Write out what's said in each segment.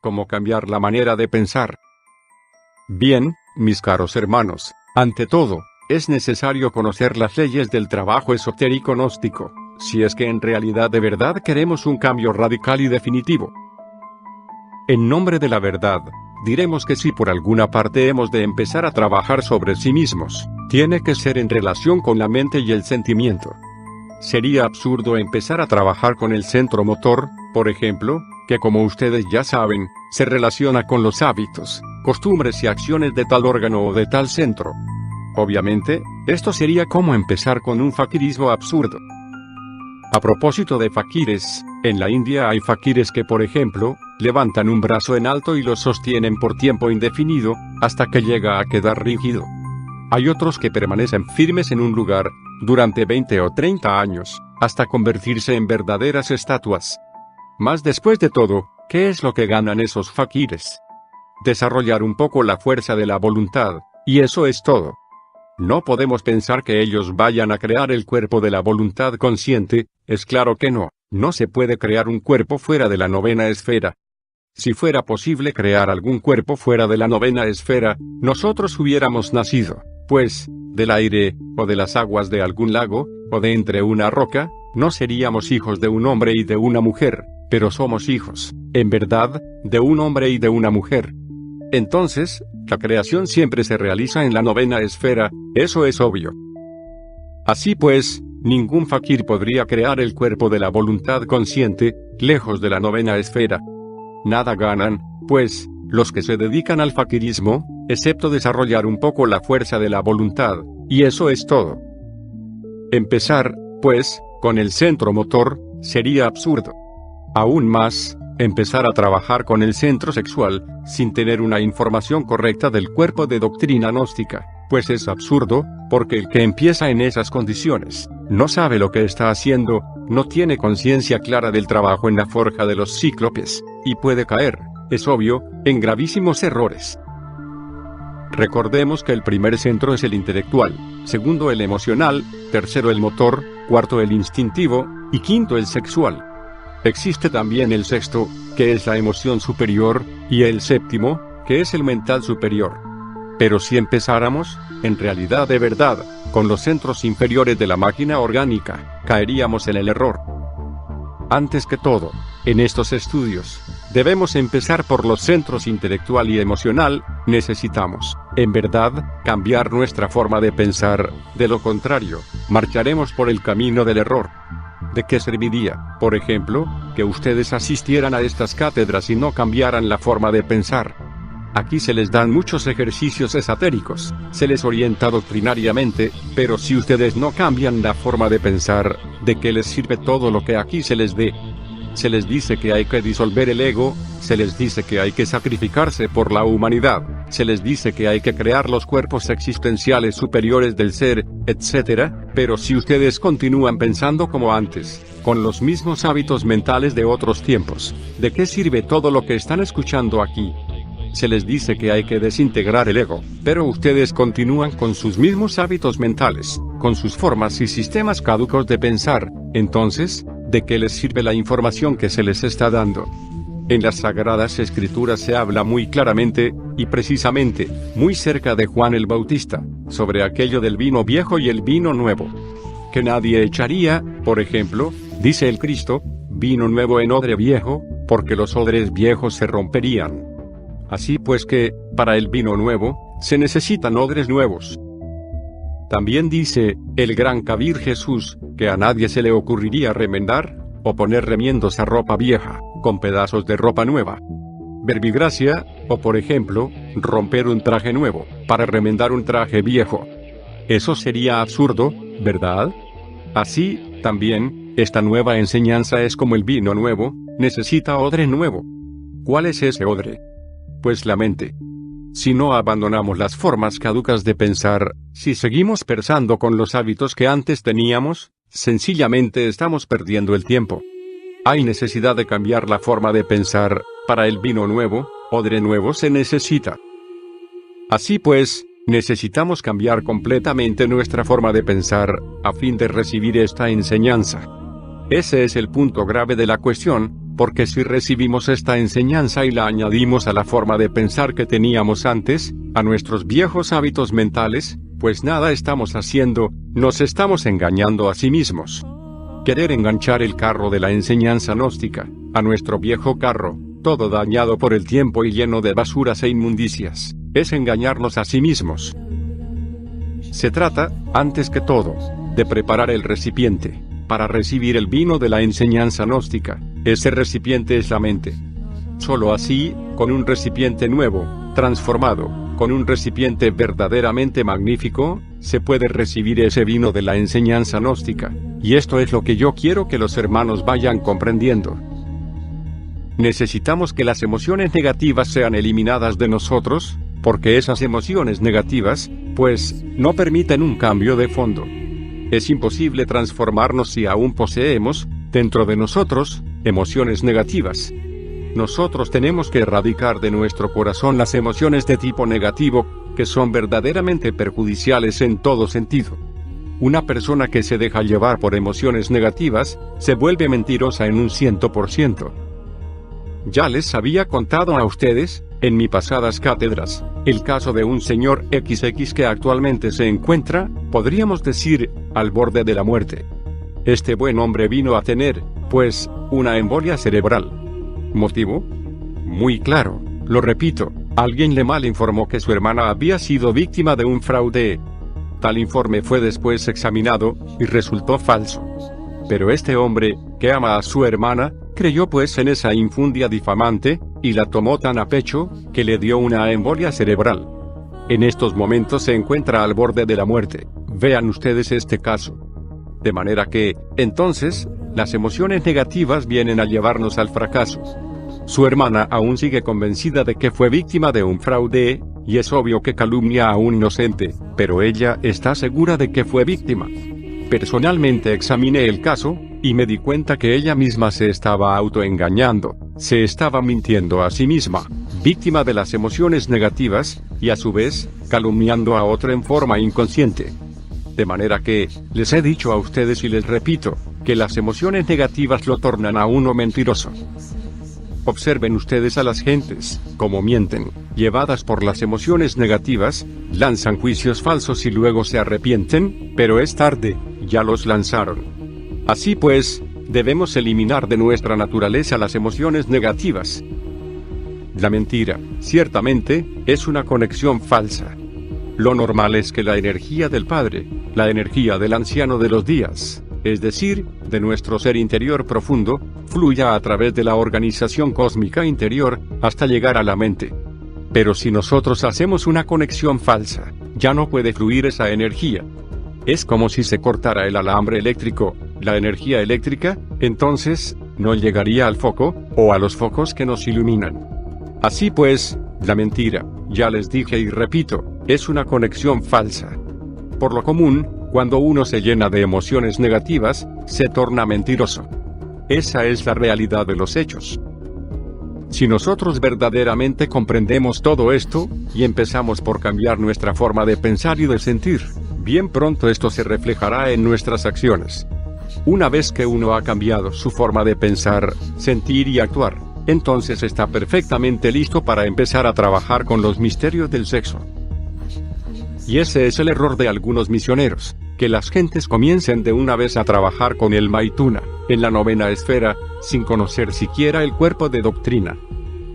¿Cómo cambiar la manera de pensar? Bien, mis caros hermanos, ante todo, es necesario conocer las leyes del trabajo esotérico gnóstico, si es que en realidad de verdad queremos un cambio radical y definitivo. En nombre de la verdad, diremos que si por alguna parte hemos de empezar a trabajar sobre sí mismos, tiene que ser en relación con la mente y el sentimiento. Sería absurdo empezar a trabajar con el centro motor, por ejemplo, que como ustedes ya saben, se relaciona con los hábitos, costumbres y acciones de tal órgano o de tal centro. Obviamente, esto sería como empezar con un fakirismo absurdo. A propósito de fakires, en la India hay fakires que, por ejemplo, levantan un brazo en alto y lo sostienen por tiempo indefinido, hasta que llega a quedar rígido. Hay otros que permanecen firmes en un lugar, durante 20 o 30 años, hasta convertirse en verdaderas estatuas. Mas después de todo, ¿qué es lo que ganan esos fakires? Desarrollar un poco la fuerza de la voluntad, y eso es todo. No podemos pensar que ellos vayan a crear el cuerpo de la voluntad consciente, es claro que no, no se puede crear un cuerpo fuera de la novena esfera. Si fuera posible crear algún cuerpo fuera de la novena esfera, nosotros hubiéramos nacido, pues, del aire, o de las aguas de algún lago, o de entre una roca, no seríamos hijos de un hombre y de una mujer, pero somos hijos, en verdad, de un hombre y de una mujer. Entonces, la creación siempre se realiza en la novena esfera, eso es obvio. Así pues, ningún fakir podría crear el cuerpo de la voluntad consciente, lejos de la novena esfera. Nada ganan, pues, los que se dedican al fakirismo, excepto desarrollar un poco la fuerza de la voluntad, y eso es todo. Empezar, pues, con el centro motor, sería absurdo. Aún más, empezar a trabajar con el centro sexual, sin tener una información correcta del cuerpo de doctrina gnóstica, pues es absurdo, porque el que empieza en esas condiciones, no sabe lo que está haciendo, no tiene conciencia clara del trabajo en la forja de los cíclopes, y puede caer, es obvio, en gravísimos errores. Recordemos que el primer centro es el intelectual, segundo el emocional, tercero el motor, cuarto el instintivo, y quinto el sexual. Existe también el sexto, que es la emoción superior, y el séptimo, que es el mental superior. Pero si empezáramos, en realidad de verdad, con los centros inferiores de la máquina orgánica, caeríamos en el error. Antes que todo, en estos estudios, debemos empezar por los centros intelectual y emocional, necesitamos, en verdad, cambiar nuestra forma de pensar, de lo contrario, marcharemos por el camino del error. ¿De qué serviría, por ejemplo, que ustedes asistieran a estas cátedras y no cambiaran la forma de pensar? Aquí se les dan muchos ejercicios esotéricos, se les orienta doctrinariamente, pero si ustedes no cambian la forma de pensar, ¿de qué les sirve todo lo que aquí se les dé? Se les dice que hay que disolver el ego, se les dice que hay que sacrificarse por la humanidad, se les dice que hay que crear los cuerpos existenciales superiores del ser, etc., pero si ustedes continúan pensando como antes, con los mismos hábitos mentales de otros tiempos, ¿de qué sirve todo lo que están escuchando aquí? Se les dice que hay que desintegrar el ego, pero ustedes continúan con sus mismos hábitos mentales, con sus formas y sistemas caducos de pensar, entonces, ¿de qué les sirve la información que se les está dando? En las Sagradas Escrituras se habla muy claramente, y precisamente, muy cerca de Juan el Bautista, sobre aquello del vino viejo y el vino nuevo. Que nadie echaría, por ejemplo, dice el Cristo, vino nuevo en odre viejo, porque los odres viejos se romperían. Así pues que, para el vino nuevo, se necesitan odres nuevos. También dice, el gran Kabir Jesús, que a nadie se le ocurriría remendar, o poner remiendos a ropa vieja, con pedazos de ropa nueva. Verbigracia, o por ejemplo, romper un traje nuevo, para remendar un traje viejo. Eso sería absurdo, ¿verdad? Así, también, esta nueva enseñanza es como el vino nuevo, necesita odre nuevo. ¿Cuál es ese odre? Pues la mente. Si no abandonamos las formas caducas de pensar, si seguimos pensando con los hábitos que antes teníamos, sencillamente estamos perdiendo el tiempo. Hay necesidad de cambiar la forma de pensar, para el vino nuevo, odre nuevo se necesita. Así pues, necesitamos cambiar completamente nuestra forma de pensar, a fin de recibir esta enseñanza. Ese es el punto grave de la cuestión, porque si recibimos esta enseñanza y la añadimos a la forma de pensar que teníamos antes, a nuestros viejos hábitos mentales, pues nada estamos haciendo, nos estamos engañando a sí mismos. Querer enganchar el carro de la enseñanza gnóstica, a nuestro viejo carro, todo dañado por el tiempo y lleno de basuras e inmundicias, es engañarnos a sí mismos. Se trata, antes que todo, de preparar el recipiente, para recibir el vino de la enseñanza gnóstica. Ese recipiente es la mente. Solo así, con un recipiente nuevo, transformado, con un recipiente verdaderamente magnífico, se puede recibir ese vino de la enseñanza gnóstica. Y esto es lo que yo quiero que los hermanos vayan comprendiendo. Necesitamos que las emociones negativas sean eliminadas de nosotros, porque esas emociones negativas, pues, no permiten un cambio de fondo. Es imposible transformarnos si aún poseemos, dentro de nosotros, emociones negativas. Nosotros tenemos que erradicar de nuestro corazón las emociones de tipo negativo, que son verdaderamente perjudiciales en todo sentido. Una persona que se deja llevar por emociones negativas, se vuelve mentirosa en un 100%. Ya les había contado a ustedes, en mis pasadas cátedras, el caso de un señor XX que actualmente se encuentra, podríamos decir, al borde de la muerte. Este buen hombre vino a tener, pues, una embolia cerebral. ¿Motivo? Muy claro, lo repito, alguien le mal informó que su hermana había sido víctima de un fraude. Tal informe fue después examinado, y resultó falso. Pero este hombre, que ama a su hermana, creyó pues en esa infundia difamante, y la tomó tan a pecho, que le dio una embolia cerebral. En estos momentos se encuentra al borde de la muerte. Vean ustedes este caso. De manera que, entonces, las emociones negativas vienen a llevarnos al fracaso. Su hermana aún sigue convencida de que fue víctima de un fraude, y es obvio que calumnia a un inocente, pero ella está segura de que fue víctima. Personalmente examiné el caso, y me di cuenta que ella misma se estaba autoengañando, se estaba mintiendo a sí misma, víctima de las emociones negativas, y a su vez, calumniando a otro en forma inconsciente. De manera que, les he dicho a ustedes y les repito, que las emociones negativas lo tornan a uno mentiroso. Observen ustedes a las gentes, cómo mienten, llevadas por las emociones negativas, lanzan juicios falsos y luego se arrepienten, pero es tarde, ya los lanzaron. Así pues, debemos eliminar de nuestra naturaleza las emociones negativas. La mentira, ciertamente, es una conexión falsa. Lo normal es que la energía del Padre, la energía del anciano de los días, es decir, de nuestro ser interior profundo, fluya a través de la organización cósmica interior, hasta llegar a la mente. Pero si nosotros hacemos una conexión falsa, ya no puede fluir esa energía. Es como si se cortara el alambre eléctrico, la energía eléctrica, entonces, no llegaría al foco, o a los focos que nos iluminan. Así pues, la mentira, ya les dije y repito, es una conexión falsa. Por lo común, cuando uno se llena de emociones negativas, se torna mentiroso. Esa es la realidad de los hechos. Si nosotros verdaderamente comprendemos todo esto, y empezamos por cambiar nuestra forma de pensar y de sentir, bien pronto esto se reflejará en nuestras acciones. Una vez que uno ha cambiado su forma de pensar, sentir y actuar, entonces está perfectamente listo para empezar a trabajar con los misterios del sexo. Y ese es el error de algunos misioneros, que las gentes comiencen de una vez a trabajar con el Maituna, en la novena esfera, sin conocer siquiera el cuerpo de doctrina.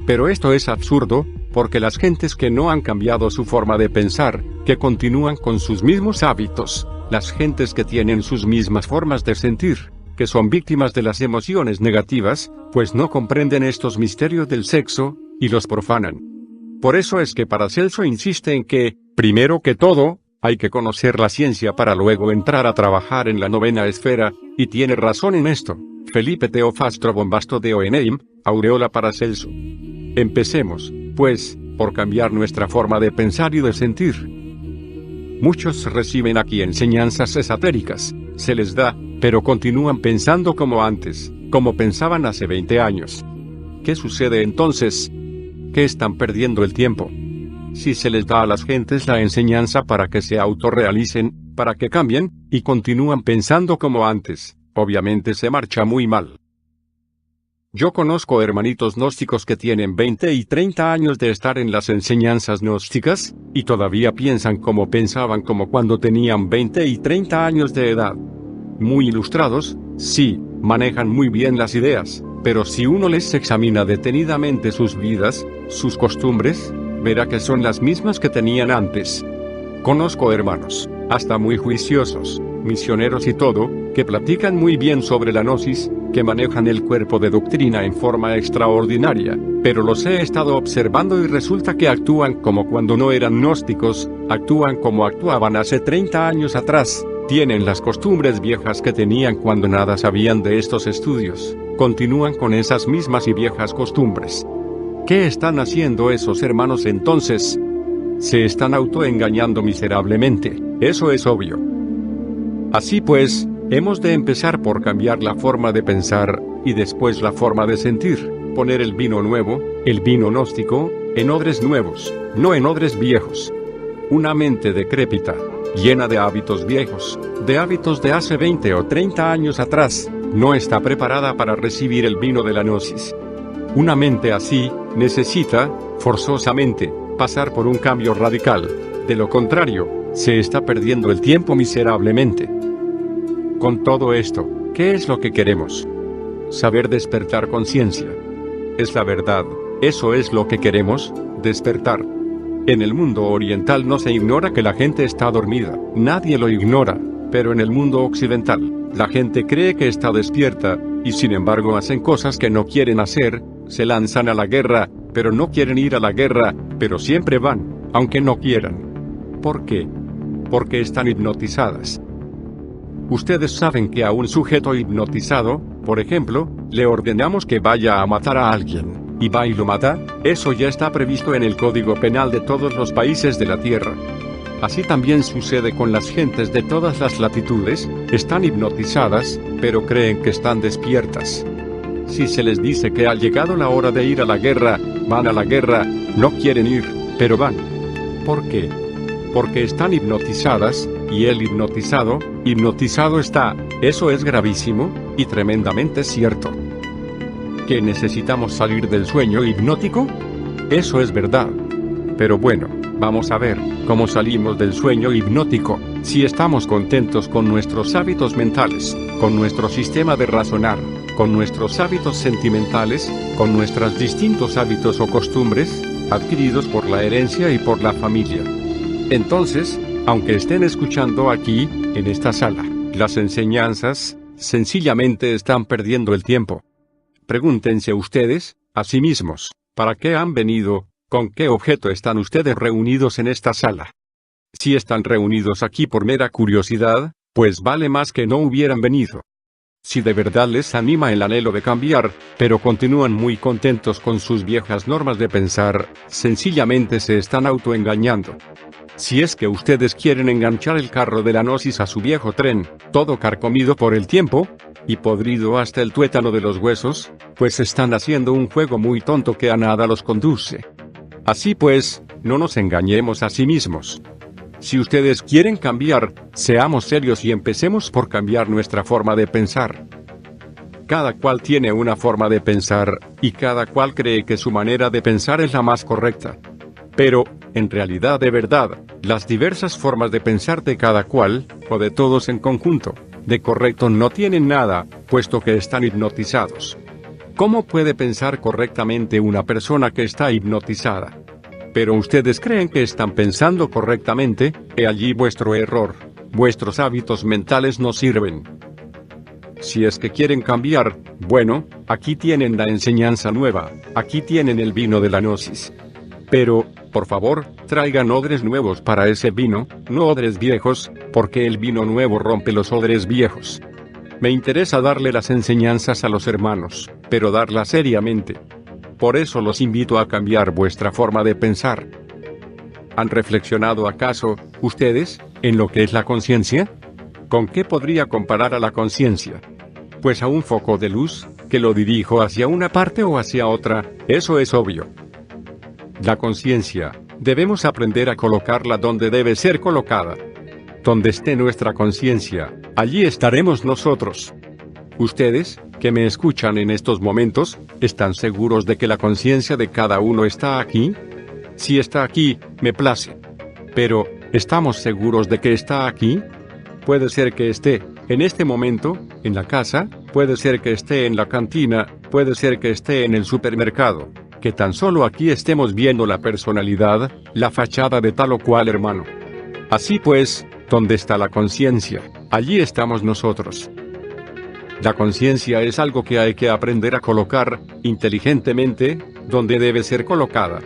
Pero esto es absurdo, porque las gentes que no han cambiado su forma de pensar, que continúan con sus mismos hábitos, las gentes que tienen sus mismas formas de sentir, que son víctimas de las emociones negativas, pues no comprenden estos misterios del sexo, y los profanan. Por eso es que Paracelso insiste en que, primero que todo, hay que conocer la ciencia para luego entrar a trabajar en la novena esfera, y tiene razón en esto. Felipe Teofastro Bombasto de Oeneim, Aureola Paracelso. Empecemos, pues, por cambiar nuestra forma de pensar y de sentir. Muchos reciben aquí enseñanzas esotéricas, se les da, pero continúan pensando como antes, como pensaban hace 20 años. ¿Qué sucede entonces? Que están perdiendo el tiempo. Si se les da a las gentes la enseñanza para que se autorrealicen, para que cambien, y continúan pensando como antes, obviamente se marcha muy mal. Yo conozco hermanitos gnósticos que tienen 20 y 30 años de estar en las enseñanzas gnósticas, y todavía piensan como pensaban como cuando tenían 20 y 30 años de edad. Muy ilustrados, sí, manejan muy bien las ideas, pero si uno les examina detenidamente sus vidas, sus costumbres, verá que son las mismas que tenían antes. Conozco hermanos, hasta muy juiciosos, misioneros y todo, que platican muy bien sobre la gnosis, que manejan el cuerpo de doctrina en forma extraordinaria, pero los he estado observando y resulta que actúan como cuando no eran gnósticos, actúan como actuaban hace 30 años atrás, tienen las costumbres viejas que tenían cuando nada sabían de estos estudios, continúan con esas mismas y viejas costumbres. ¿Qué están haciendo esos hermanos entonces? Se están autoengañando miserablemente, eso es obvio. Así pues, hemos de empezar por cambiar la forma de pensar, y después la forma de sentir, poner el vino nuevo, el vino gnóstico, en odres nuevos, no en odres viejos. Una mente decrépita, llena de hábitos viejos, de hábitos de hace 20 o 30 años atrás, no está preparada para recibir el vino de la gnosis. Una mente así, necesita, forzosamente, pasar por un cambio radical, de lo contrario, se está perdiendo el tiempo miserablemente. Con todo esto, ¿qué es lo que queremos? Saber despertar conciencia. Es la verdad, eso es lo que queremos, despertar. En el mundo oriental no se ignora que la gente está dormida, nadie lo ignora, pero en el mundo occidental, la gente cree que está despierta, y sin embargo hacen cosas que no quieren hacer, se lanzan a la guerra, pero no quieren ir a la guerra, pero siempre van, aunque no quieran. ¿Por qué? Porque están hipnotizadas. Ustedes saben que a un sujeto hipnotizado, por ejemplo, le ordenamos que vaya a matar a alguien, y va y lo mata, eso ya está previsto en el Código Penal de todos los países de la Tierra. Así también sucede con las gentes de todas las latitudes, están hipnotizadas, pero creen que están despiertas. Si se les dice que ha llegado la hora de ir a la guerra, van a la guerra, no quieren ir, pero van. ¿Por qué? Porque están hipnotizadas, y el hipnotizado está, eso es gravísimo, y tremendamente cierto. ¿Que necesitamos salir del sueño hipnótico? Eso es verdad. Pero bueno, vamos a ver, ¿cómo salimos del sueño hipnótico? Si estamos contentos con nuestros hábitos mentales, con nuestro sistema de razonar, con nuestros hábitos sentimentales, con nuestros distintos hábitos o costumbres, adquiridos por la herencia y por la familia. Entonces, aunque estén escuchando aquí, en esta sala, las enseñanzas, sencillamente están perdiendo el tiempo. Pregúntense ustedes, a sí mismos, ¿para qué han venido? ¿Con qué objeto están ustedes reunidos en esta sala? Si están reunidos aquí por mera curiosidad, pues vale más que no hubieran venido. Si de verdad les anima el anhelo de cambiar, pero continúan muy contentos con sus viejas normas de pensar, sencillamente se están autoengañando. Si es que ustedes quieren enganchar el carro de la gnosis a su viejo tren, todo carcomido por el tiempo, y podrido hasta el tuétano de los huesos, pues están haciendo un juego muy tonto que a nada los conduce. Así pues, no nos engañemos a sí mismos. Si ustedes quieren cambiar, seamos serios y empecemos por cambiar nuestra forma de pensar. Cada cual tiene una forma de pensar, y cada cual cree que su manera de pensar es la más correcta. Pero, en realidad de verdad, las diversas formas de pensar de cada cual, o de todos en conjunto, de correcto no tienen nada, puesto que están hipnotizados. ¿Cómo puede pensar correctamente una persona que está hipnotizada? Pero ustedes creen que están pensando correctamente, he allí vuestro error. Vuestros hábitos mentales no sirven. Si es que quieren cambiar, bueno, aquí tienen la enseñanza nueva, aquí tienen el vino de la gnosis. Pero, por favor, traigan odres nuevos para ese vino, no odres viejos, porque el vino nuevo rompe los odres viejos. Me interesa darle las enseñanzas a los hermanos, pero darlas seriamente. Por eso los invito a cambiar vuestra forma de pensar. ¿Han reflexionado acaso, ustedes, en lo que es la conciencia? ¿Con qué podría comparar a la conciencia? Pues a un foco de luz, que lo dirijo hacia una parte o hacia otra, eso es obvio. La conciencia, debemos aprender a colocarla donde debe ser colocada. Donde esté nuestra conciencia, allí estaremos nosotros. Ustedes, que me escuchan en estos momentos, ¿están seguros de que la conciencia de cada uno está aquí? Si está aquí, me place. Pero, ¿estamos seguros de que está aquí? Puede ser que esté, en este momento, en la casa, puede ser que esté en la cantina, puede ser que esté en el supermercado. Que tan solo aquí estemos viendo la personalidad, la fachada de tal o cual hermano. Así pues, ¿dónde está la conciencia? Allí estamos nosotros. La conciencia es algo que hay que aprender a colocar, inteligentemente, donde debe ser colocada.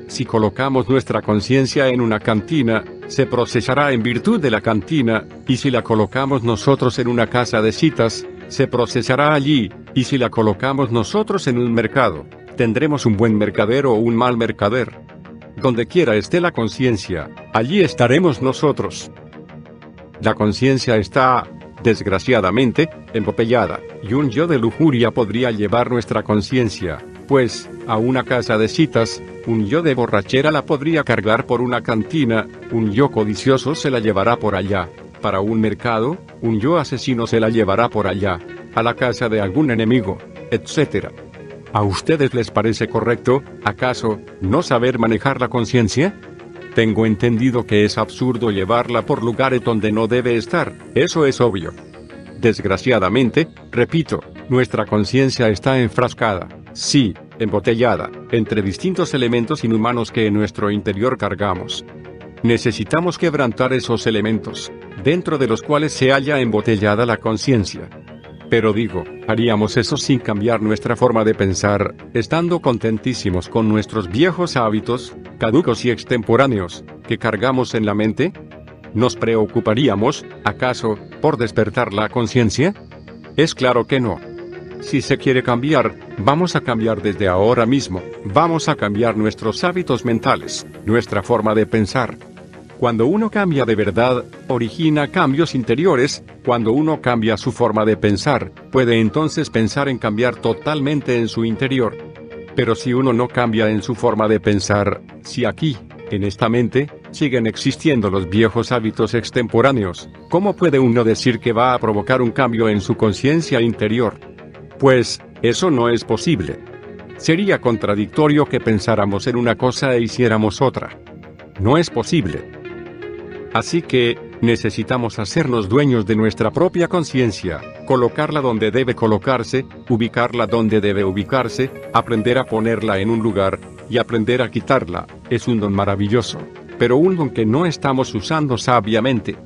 Si colocamos nuestra conciencia en una cantina, se procesará en virtud de la cantina, y si la colocamos nosotros en una casa de citas, se procesará allí, y si la colocamos nosotros en un mercado, tendremos un buen mercader o un mal mercader. Donde quiera esté la conciencia, allí estaremos nosotros. La conciencia está, desgraciadamente, embotellada, y un yo de lujuria podría llevar nuestra conciencia, pues, a una casa de citas, un yo de borrachera la podría cargar por una cantina, un yo codicioso se la llevará por allá, para un mercado, un yo asesino se la llevará por allá, a la casa de algún enemigo, etc. ¿A ustedes les parece correcto, acaso, no saber manejar la conciencia? Tengo entendido que es absurdo llevarla por lugares donde no debe estar, eso es obvio. Desgraciadamente, repito, nuestra conciencia está enfrascada, sí, embotellada, entre distintos elementos inhumanos que en nuestro interior cargamos. Necesitamos quebrantar esos elementos, dentro de los cuales se halla embotellada la conciencia. Pero digo, ¿haríamos eso sin cambiar nuestra forma de pensar, estando contentísimos con nuestros viejos hábitos, caducos y extemporáneos, que cargamos en la mente? ¿Nos preocuparíamos, acaso, por despertar la conciencia? Es claro que no. Si se quiere cambiar, vamos a cambiar desde ahora mismo, vamos a cambiar nuestros hábitos mentales, nuestra forma de pensar. Cuando uno cambia de verdad, origina cambios interiores. Cuando uno cambia su forma de pensar, puede entonces pensar en cambiar totalmente en su interior. Pero si uno no cambia en su forma de pensar, si aquí, en esta mente, siguen existiendo los viejos hábitos extemporáneos, ¿cómo puede uno decir que va a provocar un cambio en su conciencia interior? Pues, eso no es posible. Sería contradictorio que pensáramos en una cosa e hiciéramos otra. No es posible. Así que, necesitamos hacernos dueños de nuestra propia conciencia, colocarla donde debe colocarse, ubicarla donde debe ubicarse, aprender a ponerla en un lugar, y aprender a quitarla. Es un don maravilloso, pero un don que no estamos usando sabiamente.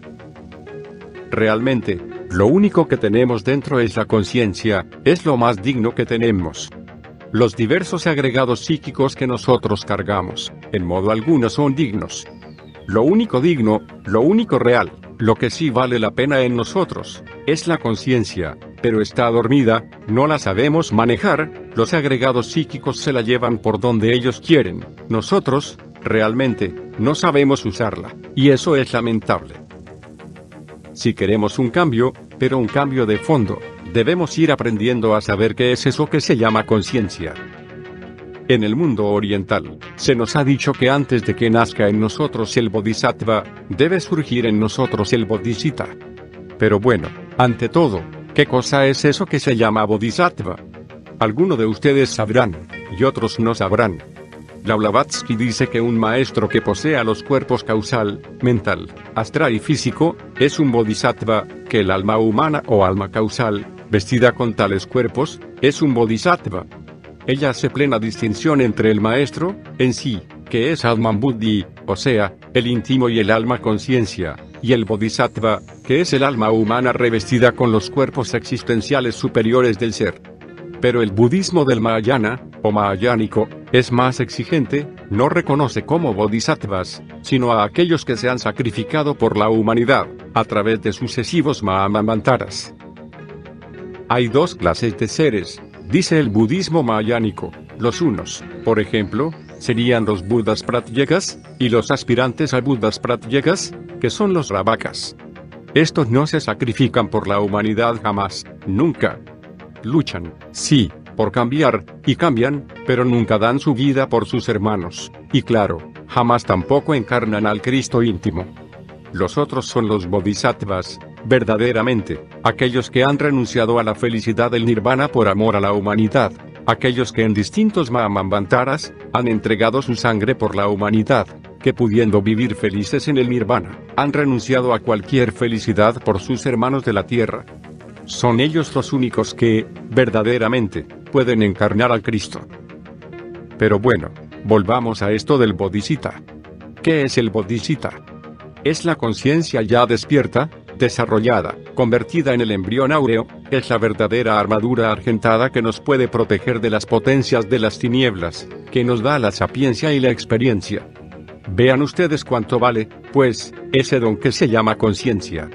Realmente, lo único que tenemos dentro es la conciencia, es lo más digno que tenemos. Los diversos agregados psíquicos que nosotros cargamos, en modo alguno son dignos. Lo único digno, lo único real, lo que sí vale la pena en nosotros, es la conciencia, pero está dormida, no la sabemos manejar, los agregados psíquicos se la llevan por donde ellos quieren, nosotros, realmente, no sabemos usarla, y eso es lamentable. Si queremos un cambio, pero un cambio de fondo, debemos ir aprendiendo a saber qué es eso que se llama conciencia. En el mundo oriental, se nos ha dicho que antes de que nazca en nosotros el Bodhisattva, debe surgir en nosotros el Bodhisattva. Pero bueno, ante todo, ¿qué cosa es eso que se llama Bodhisattva? Algunos de ustedes sabrán, y otros no sabrán. Blavatsky dice que un maestro que posea los cuerpos causal, mental, astral y físico, es un Bodhisattva, que el alma humana o alma causal, vestida con tales cuerpos, es un Bodhisattva. Ella hace plena distinción entre el maestro, en sí, que es Atman Buddhi, o sea, el íntimo y el alma conciencia, y el Bodhisattva, que es el alma humana revestida con los cuerpos existenciales superiores del ser. Pero el budismo del Mahayana, o mahajánico, es más exigente, no reconoce como bodhisattvas, sino a aquellos que se han sacrificado por la humanidad, a través de sucesivos Mahamantaras. Hay dos clases de seres, dice el budismo mahajánico. Los unos, por ejemplo, serían los Budas Pratyagas, y los aspirantes a Budas Pratyagas, que son los Ravakas. Estos no se sacrifican por la humanidad jamás, nunca. Luchan, sí, por cambiar, y cambian, pero nunca dan su vida por sus hermanos, y claro, jamás tampoco encarnan al Cristo íntimo. Los otros son los Bodhisattvas, verdaderamente, aquellos que han renunciado a la felicidad del nirvana por amor a la humanidad, aquellos que en distintos Mahammanvantaras han entregado su sangre por la humanidad, que pudiendo vivir felices en el nirvana, han renunciado a cualquier felicidad por sus hermanos de la tierra. Son ellos los únicos que, verdaderamente, pueden encarnar al Cristo. Pero bueno, volvamos a esto del Bodhisattva. ¿Qué es el Bodhisattva? Es la conciencia ya despierta, desarrollada, convertida en el embrión áureo, es la verdadera armadura argentada que nos puede proteger de las potencias de las tinieblas, que nos da la sapiencia y la experiencia. Vean ustedes cuánto vale, pues, ese don que se llama conciencia.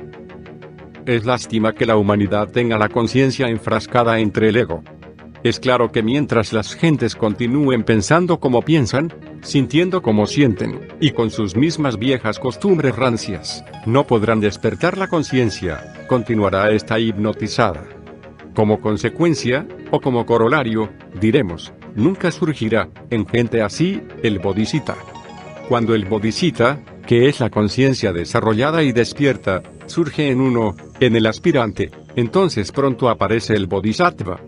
Es lástima que la humanidad tenga la conciencia enfrascada entre el ego. Es claro que mientras las gentes continúen pensando como piensan, sintiendo como sienten, y con sus mismas viejas costumbres rancias, no podrán despertar la conciencia, continuará esta hipnotizada. Como consecuencia, o como corolario, diremos, nunca surgirá, en gente así, el Bodhisattva. Cuando el Bodhisattva, que es la conciencia desarrollada y despierta, surge en uno, en el aspirante, entonces pronto aparece el Bodhisattva.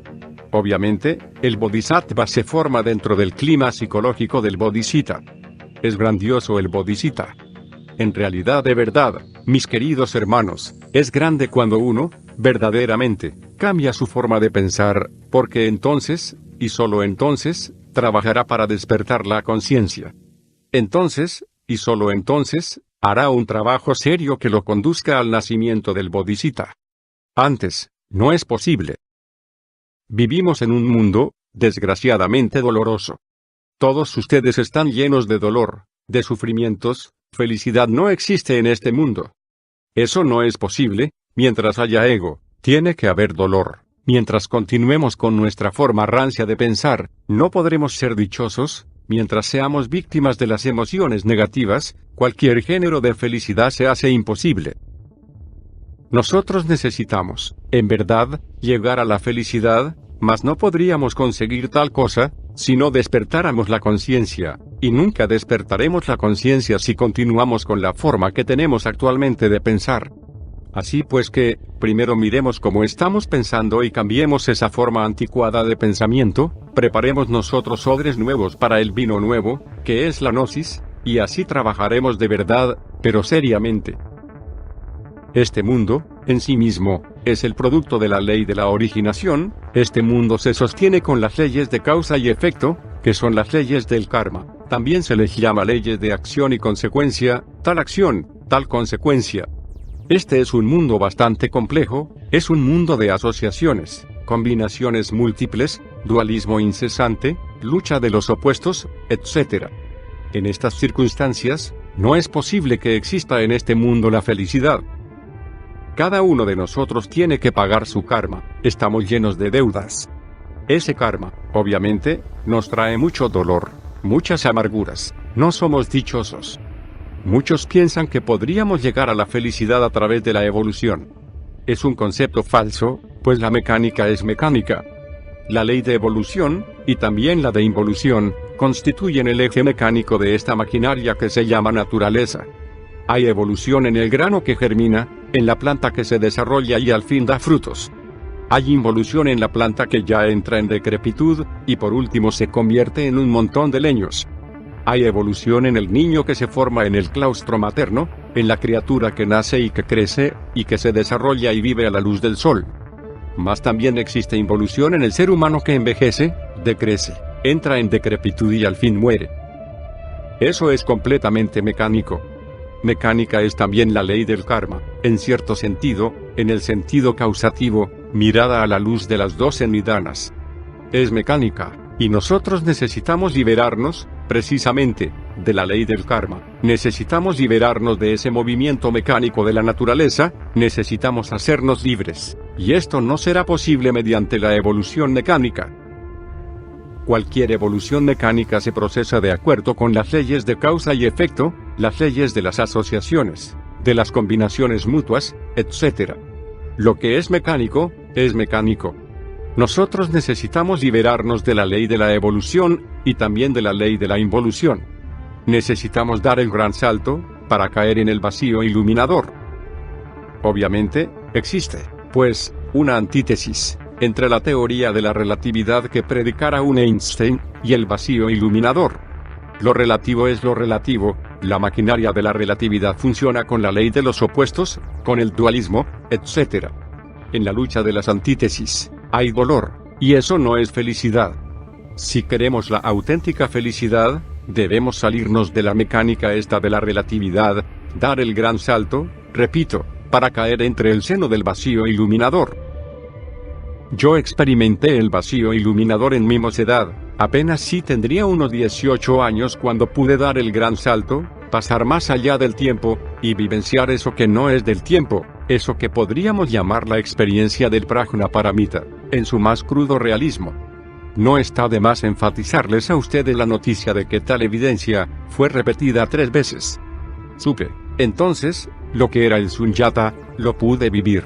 Obviamente, el Bodhisattva se forma dentro del clima psicológico del Bodhisattva. Es grandioso el Bodhisattva. En realidad de verdad, mis queridos hermanos, es grande cuando uno, verdaderamente, cambia su forma de pensar, porque entonces, y solo entonces, trabajará para despertar la conciencia. Entonces, y solo entonces, hará un trabajo serio que lo conduzca al nacimiento del Bodhisattva. Antes, no es posible. Vivimos en un mundo, desgraciadamente doloroso. Todos ustedes están llenos de dolor, de sufrimientos, felicidad no existe en este mundo. Eso no es posible, mientras haya ego, tiene que haber dolor. Mientras continuemos con nuestra forma rancia de pensar, no podremos ser dichosos. Mientras seamos víctimas de las emociones negativas, cualquier género de felicidad se hace imposible. Nosotros necesitamos, en verdad, llegar a la felicidad, mas no podríamos conseguir tal cosa, si no despertáramos la conciencia, y nunca despertaremos la conciencia si continuamos con la forma que tenemos actualmente de pensar. Así pues que, primero miremos cómo estamos pensando y cambiemos esa forma anticuada de pensamiento, preparemos nosotros odres nuevos para el vino nuevo, que es la gnosis, y así trabajaremos de verdad, pero seriamente. Este mundo, en sí mismo, es el producto de la ley de la originación, este mundo se sostiene con las leyes de causa y efecto, que son las leyes del karma, también se les llama leyes de acción y consecuencia, tal acción, tal consecuencia. Este es un mundo bastante complejo, es un mundo de asociaciones, combinaciones múltiples, dualismo incesante, lucha de los opuestos, etc. En estas circunstancias, no es posible que exista en este mundo la felicidad. Cada uno de nosotros tiene que pagar su karma, estamos llenos de deudas. Ese karma, obviamente, nos trae mucho dolor, muchas amarguras, no somos dichosos. Muchos piensan que podríamos llegar a la felicidad a través de la evolución. Es un concepto falso, pues la mecánica es mecánica. La ley de evolución, y también la de involución, constituyen el eje mecánico de esta maquinaria que se llama naturaleza. Hay evolución en el grano que germina, en la planta que se desarrolla y al fin da frutos. Hay involución en la planta que ya entra en decrepitud, y por último se convierte en un montón de leños. Hay evolución en el niño que se forma en el claustro materno, en la criatura que nace y que crece, y que se desarrolla y vive a la luz del sol. Mas también existe involución en el ser humano que envejece, decrece, entra en decrepitud y al fin muere. Eso es completamente mecánico. Mecánica es también la ley del karma, en cierto sentido, en el sentido causativo, mirada a la luz de las 12 nidanas. Es mecánica, y nosotros necesitamos liberarnos, precisamente, de la ley del karma. Necesitamos liberarnos de ese movimiento mecánico de la naturaleza, necesitamos hacernos libres, y esto no será posible mediante la evolución mecánica. Cualquier evolución mecánica se procesa de acuerdo con las leyes de causa y efecto, las leyes de las asociaciones, de las combinaciones mutuas, etc. Lo que es mecánico, es mecánico. Nosotros necesitamos liberarnos de la ley de la evolución, y también de la ley de la involución. Necesitamos dar el gran salto, para caer en el vacío iluminador. Obviamente, existe, pues, una antítesis entre la teoría de la relatividad que predicara un Einstein y el vacío iluminador. Lo relativo es lo relativo, la maquinaria de la relatividad funciona con la ley de los opuestos, con el dualismo, etc. En la lucha de las antítesis, hay dolor, y eso no es felicidad. Si queremos la auténtica felicidad, debemos salirnos de la mecánica esta de la relatividad, dar el gran salto, repito, para caer entre el seno del vacío iluminador. Yo experimenté el vacío iluminador en mi mocedad, apenas sí tendría unos 18 años cuando pude dar el gran salto, pasar más allá del tiempo, y vivenciar eso que no es del tiempo, eso que podríamos llamar la experiencia del Prajnaparamita, en su más crudo realismo. No está de más enfatizarles a ustedes la noticia de que tal evidencia fue repetida 3 veces. Supe, entonces, lo que era el sunyata, lo pude vivir.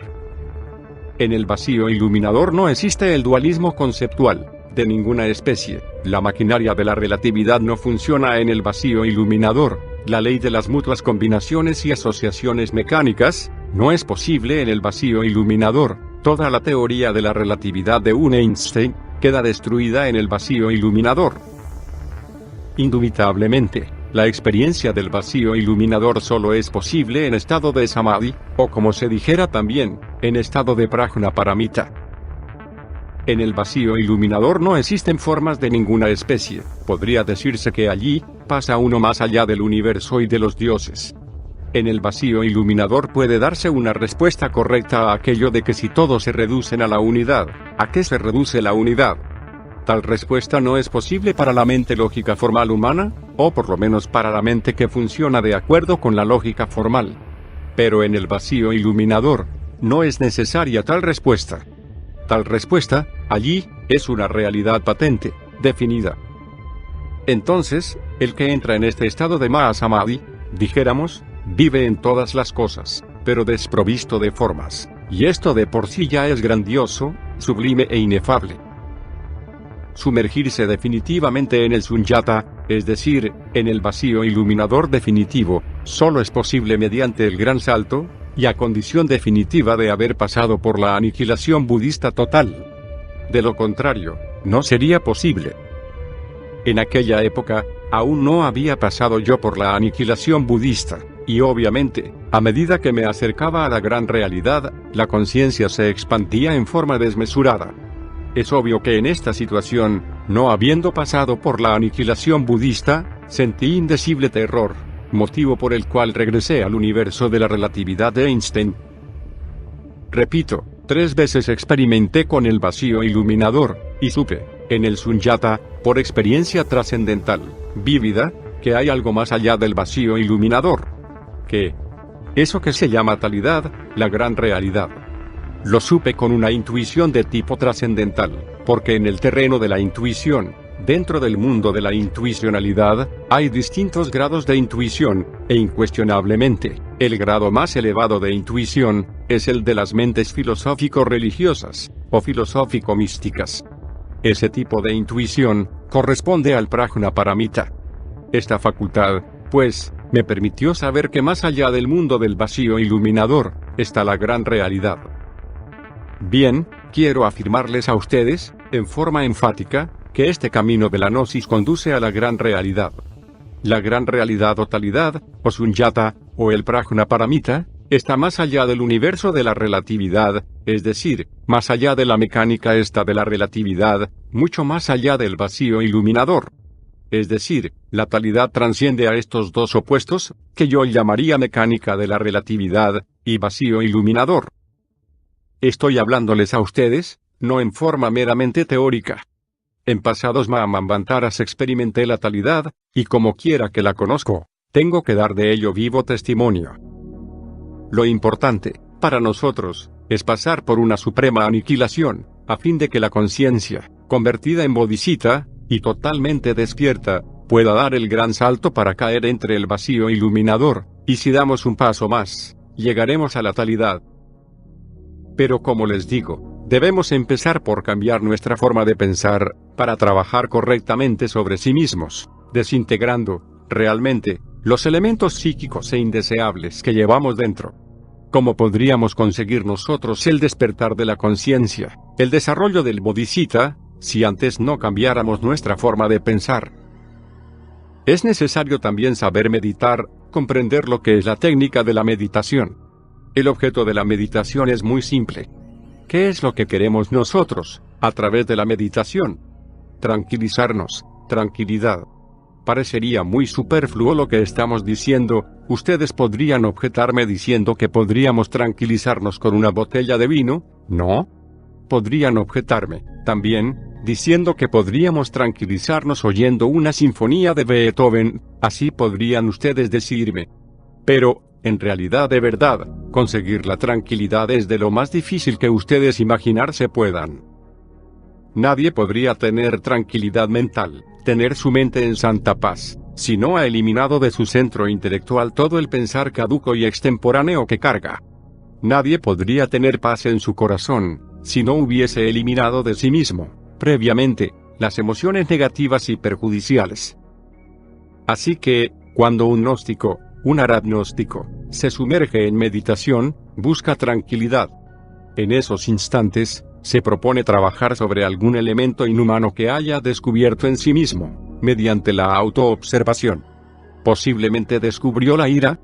En el vacío iluminador no existe el dualismo conceptual, de ninguna especie. La maquinaria de la relatividad no funciona en el vacío iluminador. La ley de las mutuas combinaciones y asociaciones mecánicas no es posible en el vacío iluminador. Toda la teoría de la relatividad de un Einstein queda destruida en el vacío iluminador. Indubitablemente, la experiencia del vacío iluminador solo es posible en estado de samadhi, o como se dijera también, en estado de Prajnaparamita. En el vacío iluminador no existen formas de ninguna especie. Podría decirse que allí pasa uno más allá del universo y de los dioses. En el vacío iluminador puede darse una respuesta correcta a aquello de que si todos se reducen a la unidad, ¿a qué se reduce la unidad? Tal respuesta no es posible para la mente lógica formal humana, o por lo menos para la mente que funciona de acuerdo con la lógica formal. Pero en el vacío iluminador, no es necesaria tal respuesta. Tal respuesta, allí, es una realidad patente, definida. Entonces, el que entra en este estado de Mahasamadhi, dijéramos, vive en todas las cosas, pero desprovisto de formas, y esto de por sí ya es grandioso, sublime e inefable. Sumergirse definitivamente en el sunyata, es decir, en el vacío iluminador definitivo, solo es posible mediante el gran salto, y a condición definitiva de haber pasado por la aniquilación budista total. De lo contrario, no sería posible. En aquella época, aún no había pasado yo por la aniquilación budista, y obviamente, a medida que me acercaba a la gran realidad, la conciencia se expandía en forma desmesurada. Es obvio que en esta situación, no habiendo pasado por la aniquilación budista, sentí indecible terror, motivo por el cual regresé al universo de la relatividad de Einstein. Repito, 3 veces experimenté con el vacío iluminador, y supe, en el sunyata, por experiencia trascendental, vívida, que hay algo más allá del vacío iluminador. Que eso que se llama talidad, la gran realidad. Lo supe con una intuición de tipo trascendental, porque en el terreno de la intuición, dentro del mundo de la intuicionalidad, hay distintos grados de intuición, e incuestionablemente, el grado más elevado de intuición, es el de las mentes filosófico-religiosas, o filosófico-místicas. Ese tipo de intuición, corresponde al Prajnaparamita. Esta facultad, pues, me permitió saber que más allá del mundo del vacío iluminador, está la gran realidad. Bien, quiero afirmarles a ustedes, en forma enfática, que este camino de la gnosis conduce a la gran realidad. La gran realidad o talidad, o sunyata, o el Prajnaparamita, está más allá del universo de la relatividad, es decir, más allá de la mecánica esta de la relatividad, mucho más allá del vacío iluminador. Es decir, la talidad trasciende a estos dos opuestos, que yo llamaría mecánica de la relatividad, y vacío iluminador. Estoy hablándoles a ustedes, no en forma meramente teórica. En pasados Mahammanvantaras experimenté la talidad, y como quiera que la conozco, tengo que dar de ello vivo testimonio. Lo importante, para nosotros, es pasar por una suprema aniquilación, a fin de que la conciencia, convertida en bodhisattva, y totalmente despierta, pueda dar el gran salto para caer entre el vacío iluminador, y si damos un paso más, llegaremos a la talidad. Pero como les digo, debemos empezar por cambiar nuestra forma de pensar, para trabajar correctamente sobre sí mismos, desintegrando, realmente, los elementos psíquicos e indeseables que llevamos dentro. ¿Cómo podríamos conseguir nosotros el despertar de la conciencia, el desarrollo del bodhisattva, si antes no cambiáramos nuestra forma de pensar? Es necesario también saber meditar, comprender lo que es la técnica de la meditación. El objeto de la meditación es muy simple. ¿Qué es lo que queremos nosotros, a través de la meditación? Tranquilizarnos, tranquilidad. Parecería muy superfluo lo que estamos diciendo. Ustedes podrían objetarme diciendo que podríamos tranquilizarnos con una botella de vino, ¿no? Podrían objetarme, también, diciendo que podríamos tranquilizarnos oyendo una sinfonía de Beethoven, así podrían ustedes decirme. Pero, en realidad de verdad, conseguir la tranquilidad es de lo más difícil que ustedes imaginarse puedan. Nadie podría tener tranquilidad mental, tener su mente en santa paz, si no ha eliminado de su centro intelectual todo el pensar caduco y extemporáneo que carga. Nadie podría tener paz en su corazón, si no hubiese eliminado de sí mismo, previamente, las emociones negativas y perjudiciales. Así que, cuando un gnóstico, un agnóstico, se sumerge en meditación, busca tranquilidad. En esos instantes, se propone trabajar sobre algún elemento inhumano que haya descubierto en sí mismo, mediante la autoobservación. Posiblemente descubrió la ira.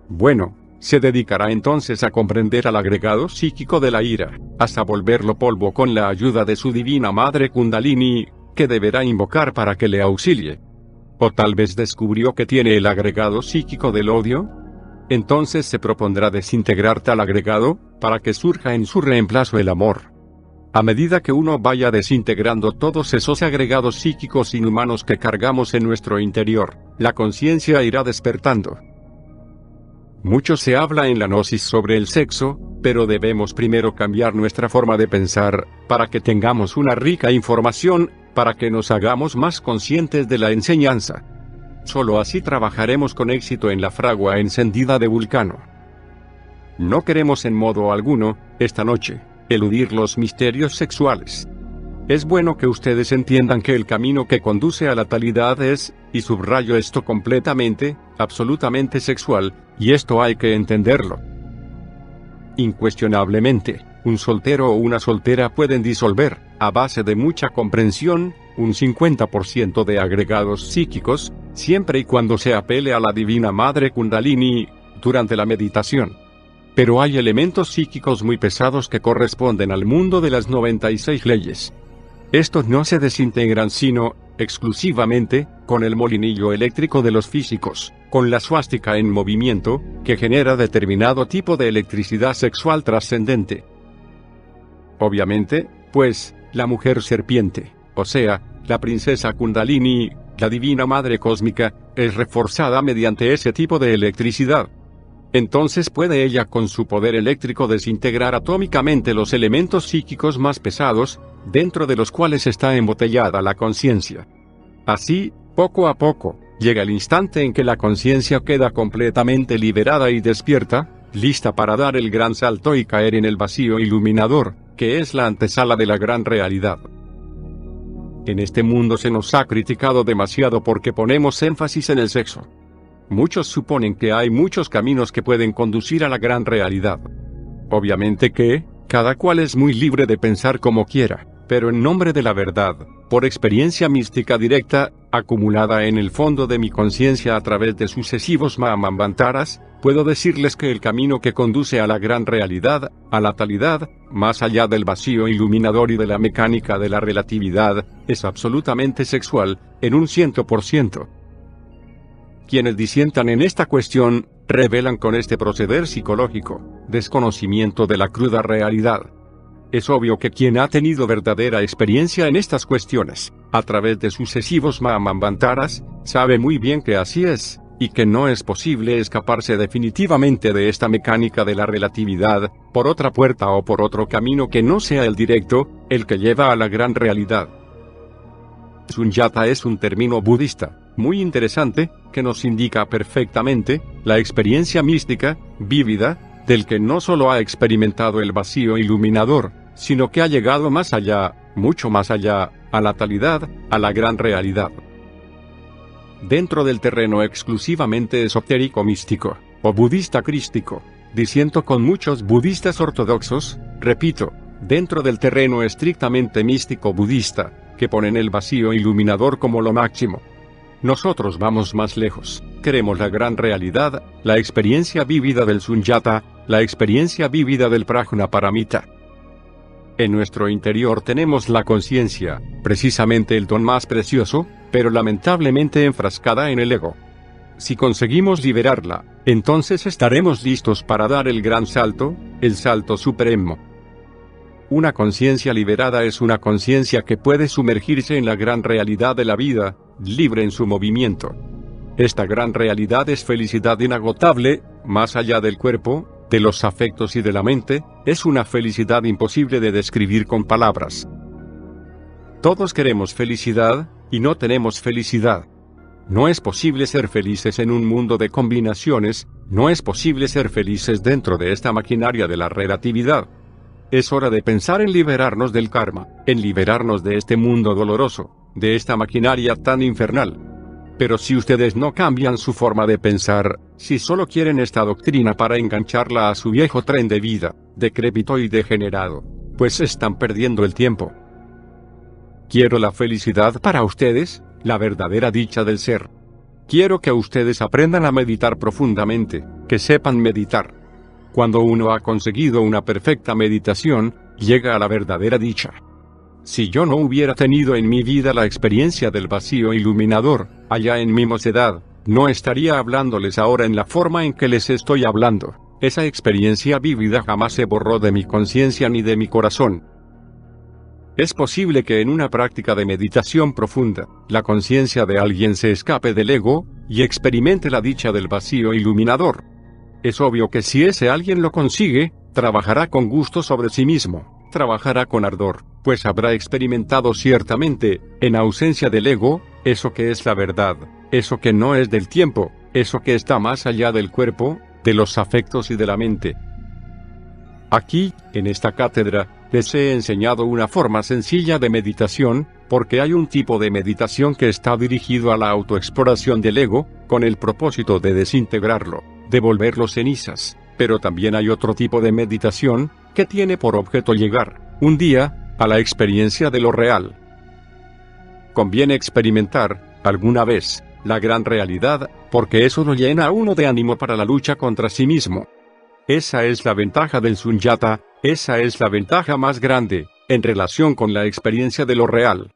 Bueno, se dedicará entonces a comprender al agregado psíquico de la ira, hasta volverlo polvo con la ayuda de su divina madre Kundalini, que deberá invocar para que le auxilie. O tal vez descubrió que tiene el agregado psíquico del odio. Entonces se propondrá desintegrar tal agregado, para que surja en su reemplazo el amor. A medida que uno vaya desintegrando todos esos agregados psíquicos inhumanos que cargamos en nuestro interior, la conciencia irá despertando. Mucho se habla en la gnosis sobre el sexo, pero debemos primero cambiar nuestra forma de pensar, para que tengamos una rica información, para que nos hagamos más conscientes de la enseñanza. Solo así trabajaremos con éxito en la fragua encendida de Vulcano. No queremos en modo alguno, esta noche, eludir los misterios sexuales. Es bueno que ustedes entiendan que el camino que conduce a la talidad es, y subrayo esto completamente, absolutamente sexual, y esto hay que entenderlo. Incuestionablemente, un soltero o una soltera pueden disolver, a base de mucha comprensión, un 50% de agregados psíquicos, siempre y cuando se apele a la divina madre Kundalini, durante la meditación. Pero hay elementos psíquicos muy pesados que corresponden al mundo de las 96 leyes. Estos no se desintegran sino, exclusivamente, con el molinillo eléctrico de los físicos, con la suástica en movimiento, que genera determinado tipo de electricidad sexual trascendente. Obviamente, pues, la mujer serpiente, o sea, la princesa Kundalini, la divina madre cósmica, es reforzada mediante ese tipo de electricidad. Entonces puede ella con su poder eléctrico desintegrar atómicamente los elementos psíquicos más pesados, dentro de los cuales está embotellada la conciencia. Así, poco a poco, llega el instante en que la conciencia queda completamente liberada y despierta, lista para dar el gran salto y caer en el vacío iluminador, que es la antesala de la gran realidad. En este mundo se nos ha criticado demasiado porque ponemos énfasis en el sexo. Muchos suponen que hay muchos caminos que pueden conducir a la gran realidad. Obviamente que, cada cual es muy libre de pensar como quiera, pero en nombre de la verdad, por experiencia mística directa, acumulada en el fondo de mi conciencia a través de sucesivos Mahammantaras, puedo decirles que el camino que conduce a la gran realidad, a la talidad, más allá del vacío iluminador y de la mecánica de la relatividad, es absolutamente sexual, en un 100%. Quienes disientan en esta cuestión, revelan con este proceder psicológico, desconocimiento de la cruda realidad. Es obvio que quien ha tenido verdadera experiencia en estas cuestiones, a través de sucesivos Mahammantaras, sabe muy bien que así es, y que no es posible escaparse definitivamente de esta mecánica de la relatividad, por otra puerta o por otro camino que no sea el directo, el que lleva a la gran realidad. Sunyata es un término budista, muy interesante, que nos indica perfectamente, la experiencia mística, vívida, del que no solo ha experimentado el vacío iluminador, sino que ha llegado más allá, mucho más allá, a la talidad, a la gran realidad. Dentro del terreno exclusivamente esotérico místico, o budista crístico, Disiento con muchos budistas ortodoxos, repito, dentro del terreno estrictamente místico budista, que ponen el vacío iluminador como lo máximo. Nosotros vamos más lejos, queremos la gran realidad, la experiencia vívida del sunyata, la experiencia vívida del prajnaparamita. En nuestro interior tenemos la conciencia, precisamente el don más precioso, pero lamentablemente enfrascada en el ego. Si conseguimos liberarla, entonces estaremos listos para dar el gran salto, el salto supremo. Una conciencia liberada es una conciencia que puede sumergirse en la gran realidad de la vida, libre en su movimiento. Esta gran realidad es felicidad inagotable, más allá del cuerpo, de los afectos y de la mente, es una felicidad imposible de describir con palabras. Todos queremos felicidad, y no tenemos felicidad. No es posible ser felices en un mundo de combinaciones, no es posible ser felices dentro de esta maquinaria de la relatividad. Es hora de pensar en liberarnos del karma, en liberarnos de este mundo doloroso, de esta maquinaria tan infernal. Pero si ustedes no cambian su forma de pensar, si solo quieren esta doctrina para engancharla a su viejo tren de vida, decrépito y degenerado, pues están perdiendo el tiempo. Quiero la felicidad para ustedes, la verdadera dicha del ser. Quiero que ustedes aprendan a meditar profundamente, que sepan meditar. Cuando uno ha conseguido una perfecta meditación, llega a la verdadera dicha. Si yo no hubiera tenido en mi vida la experiencia del vacío iluminador, allá en mi mocedad, no estaría hablándoles ahora en la forma en que les estoy hablando. Esa experiencia vívida jamás se borró de mi conciencia ni de mi corazón. Es posible que en una práctica de meditación profunda, la conciencia de alguien se escape del ego, y experimente la dicha del vacío iluminador. Es obvio que si ese alguien lo consigue, trabajará con gusto sobre sí mismo, trabajará con ardor, pues habrá experimentado ciertamente, en ausencia del ego, eso que es la verdad, eso que no es del tiempo, eso que está más allá del cuerpo, de los afectos y de la mente. Aquí, en esta cátedra, les he enseñado una forma sencilla de meditación, porque hay un tipo de meditación que está dirigido a la autoexploración del ego, con el propósito de desintegrarlo, de volverlo cenizas, pero también hay otro tipo de meditación, que tiene por objeto llegar, un día, a la experiencia de lo real. Conviene experimentar, alguna vez, la gran realidad, porque eso lo llena a uno de ánimo para la lucha contra sí mismo. Esa es la ventaja del sunyata, esa es la ventaja más grande, en relación con la experiencia de lo real.